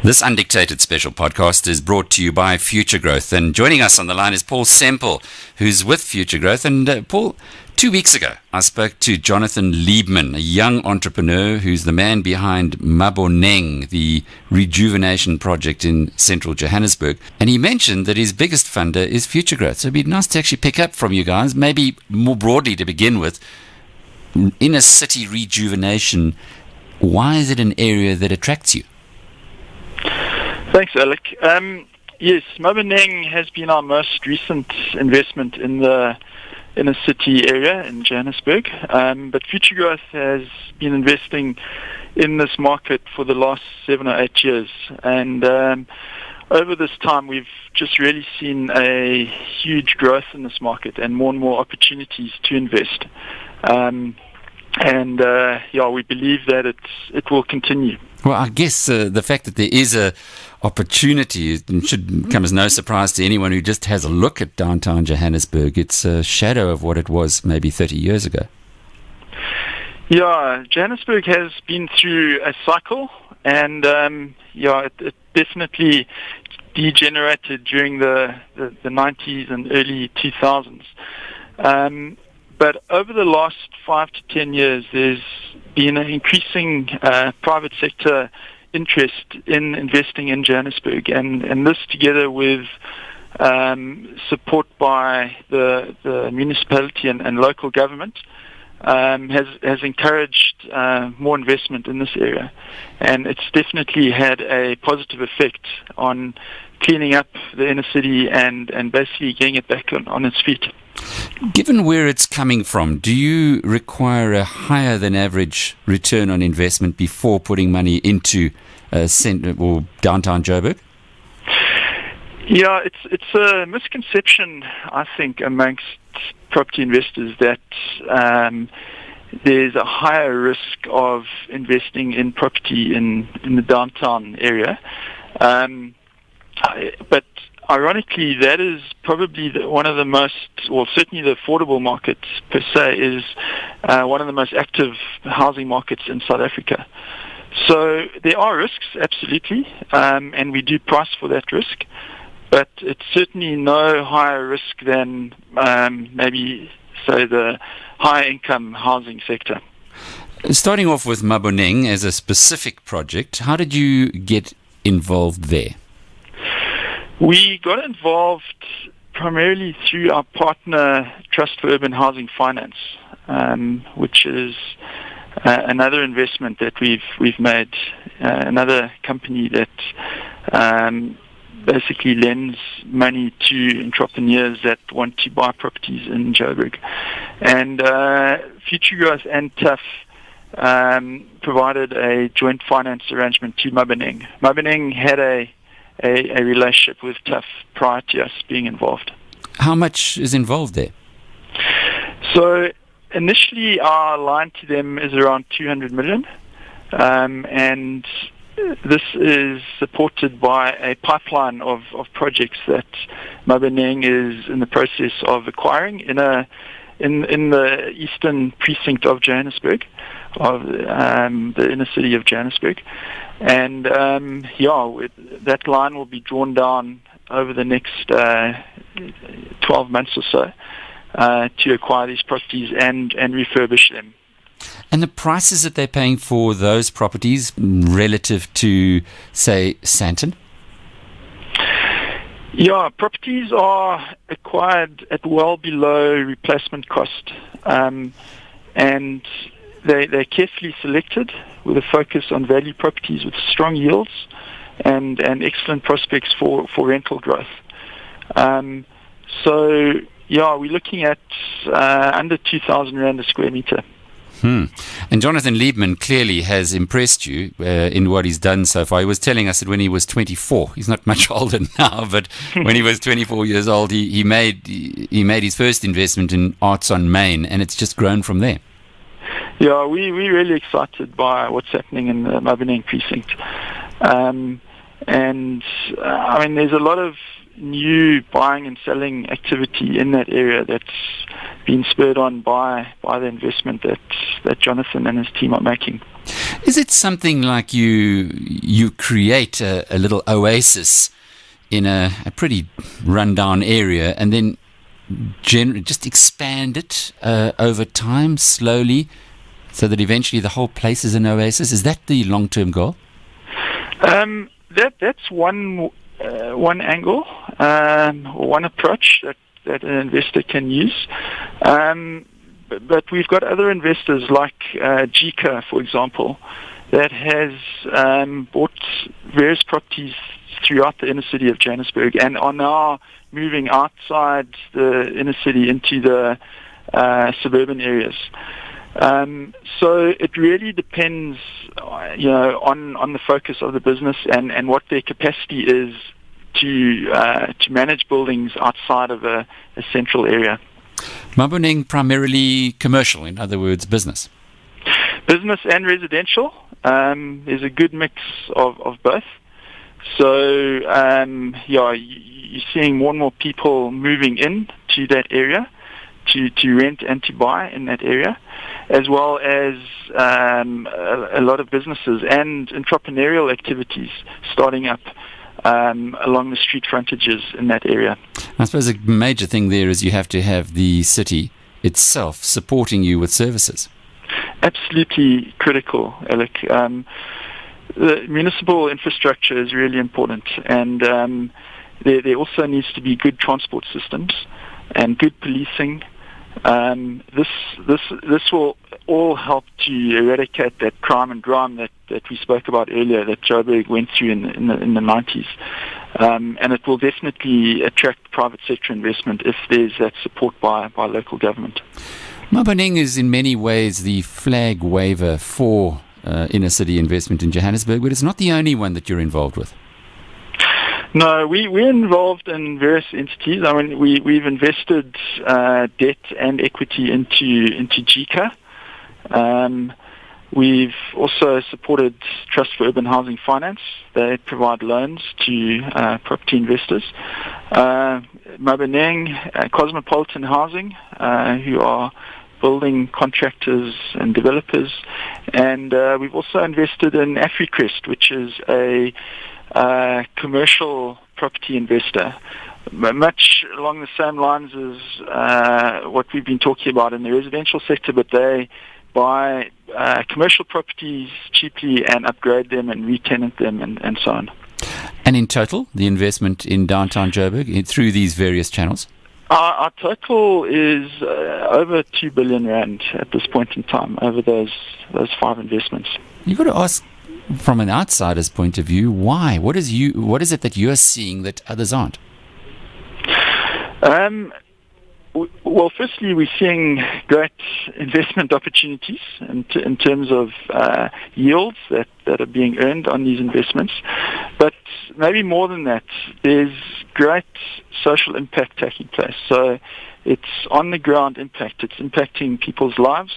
This undictated special podcast is brought to you by Futuregrowth, and joining us on the line is Paul Semple, who's with Futuregrowth. And Paul, 2 weeks ago, I spoke to Jonathan Liebman, a young entrepreneur who's the man behind Maboneng, the rejuvenation project in central Johannesburg. And he mentioned that his biggest funder is Futuregrowth. So it'd be nice to actually pick up from you guys, maybe more broadly to begin with, inner city rejuvenation. Why is it an area that attracts you? Thanks, Alec. Yes, Maboneng has been our most recent investment in the inner city area in Johannesburg, but Futuregrowth has been investing in this market for the last 7 or 8 years, and over this time we've just really seen a huge growth in this market and more opportunities to invest. We believe that it will continue. Well, I guess the fact that there is a opportunity should come as no surprise to anyone who just has a look at downtown Johannesburg. It's a shadow of what it was maybe 30 years ago. Yeah, Johannesburg has been through a cycle, and it definitely degenerated during the 90s and early 2000s. But over the last 5 to 10 years, there's been an increasing private sector interest in investing in Johannesburg, and this, together with support by the municipality and local government, has encouraged more investment in this area, and it's definitely had a positive effect on cleaning up the inner city and basically getting it back on its feet. Given where it's coming from, do you require a higher than average return on investment before putting money into centre or downtown Joburg? Yeah, it's a misconception, I think, amongst property investors that there's a higher risk of investing in property in the downtown area. But ironically, that is probably one of the most, or certainly the affordable markets per se, is one of the most active housing markets in South Africa. So there are risks, absolutely, and we do price for that risk, but it's certainly no higher risk than maybe, say, the high-income housing sector. Starting off with Maboneng as a specific project, how did you get involved there? We got involved primarily through our partner, Trust for Urban Housing Finance, which is another investment that we've made, another company that basically lends money to entrepreneurs that want to buy properties in Joburg. And Futuregrowth and TUF provided a joint finance arrangement to Maboneng. Maboneng had a relationship with TUF prior to us being involved. How much is involved there? So initially our line to them is around 200 million, and this is supported by a pipeline of projects that Maboneng is in the process of acquiring in the eastern precinct of Johannesburg, of the inner city of Johannesburg. And that line will be drawn down over the next 12 months or so to acquire these properties and refurbish them. And the prices that they're paying for those properties relative to, say, Sandton? Yeah, properties are acquired at well below replacement cost, and they're carefully selected with a focus on value properties with strong yields and excellent prospects for rental growth. We're looking at under 2,000 Rand a square meter. And Jonathan Liebman clearly has impressed you in what he's done so far. He was telling us that when he was 24, he's not much older now, but when he was 24 years old, he made his first investment in R2bn, and it's just grown from there. Yeah, we're really excited by what's happening in the Maboneng precinct. There's a lot of new buying and selling activity in that area that's been spurred on by the investment that Jonathan and his team are making. Is it something like you create a little oasis in a pretty rundown area and then just expand it over time slowly so that eventually the whole place is an oasis? Is that the long-term goal? That's one angle, or one approach that an investor can use. But we've got other investors like GICA, for example, that has bought various properties throughout the inner city of Johannesburg and are now moving outside the inner city into the suburban areas. So it really depends, on the focus of the business and what their capacity is to manage buildings outside of a central area. Maboneng primarily commercial, in other words, business. Business and residential. There's a good mix of both. So you're seeing more and more people moving in to that area to rent and to buy in that area, as well as a lot of businesses and entrepreneurial activities starting up along the street frontages in that area. I suppose a major thing there is you have to have the city itself supporting you with services. Absolutely critical, Alec. The municipal infrastructure is really important, and there also needs to be good transport systems and good policing. This will all help to eradicate that crime and grime that we spoke about earlier, that Joburg went through in the 90s. And it will definitely attract private sector investment if there's that support by local government. Maboneng is in many ways the flag waver for inner city investment in Johannesburg, but it's not the only one that you're involved with. No, we're involved in various entities. I mean, we've invested debt and equity into GICA. We've also supported Trust for Urban Housing Finance. They provide loans to property investors. Maboneng, Cosmopolitan Housing, who are building contractors and developers. And we've also invested in AfriCrest, which is a commercial property investor, much along the same lines as what we've been talking about in the residential sector, but they buy commercial properties cheaply and upgrade them and re-tenant them and so on. And in total, the investment in downtown Joburg through these various channels? Our total is over 2 billion rand at this point in time over those 5 investments. You've got to ask, from an outsider's point of view, why? What is it that you're seeing that others aren't? Well, firstly, we're seeing great investment opportunities in terms of yields that are being earned on these investments. But maybe more than that, there's great social impact taking place. So it's on-the-ground impact. It's impacting people's lives.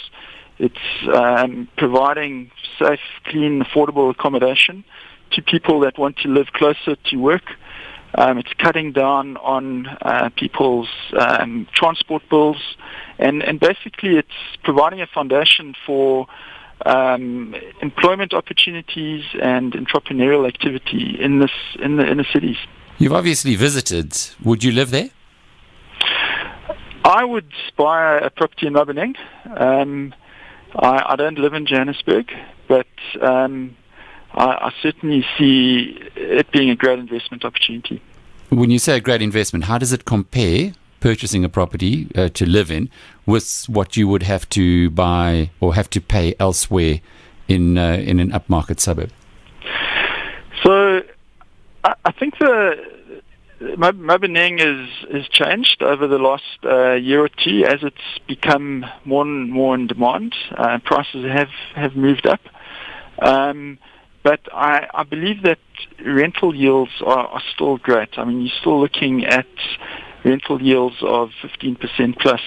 It's providing safe, clean, affordable accommodation to people that want to live closer to work. It's cutting down on people's transport bills, and basically it's providing a foundation for employment opportunities and entrepreneurial activity in the inner cities. You've obviously visited. Would you live there? I would buy a property in Rosebank. I don't live in Johannesburg, but I certainly see it being a great investment opportunity. When you say a great investment, how does it compare, purchasing a property to live in, with what you would have to buy or have to pay elsewhere in an upmarket suburb? So I think Maboneng has changed over the last year or two as it's become more and more in demand. Prices have moved up. But I believe that rental yields are still great. I mean, you're still looking at rental yields of 15% plus,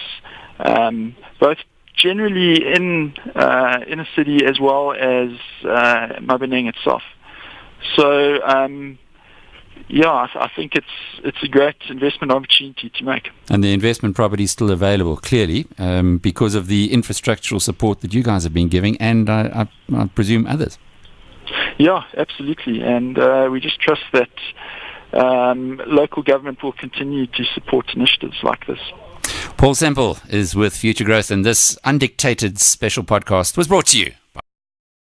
both generally in a city as well as Maboneng itself. So yeah, I think it's a great investment opportunity to make. And the investment property is still available, clearly, because of the infrastructural support that you guys have been giving, and I presume others. Yeah, absolutely. And we just trust that local government will continue to support initiatives like this. Paul Semple is with Futuregrowth, and this undictated special podcast was brought to you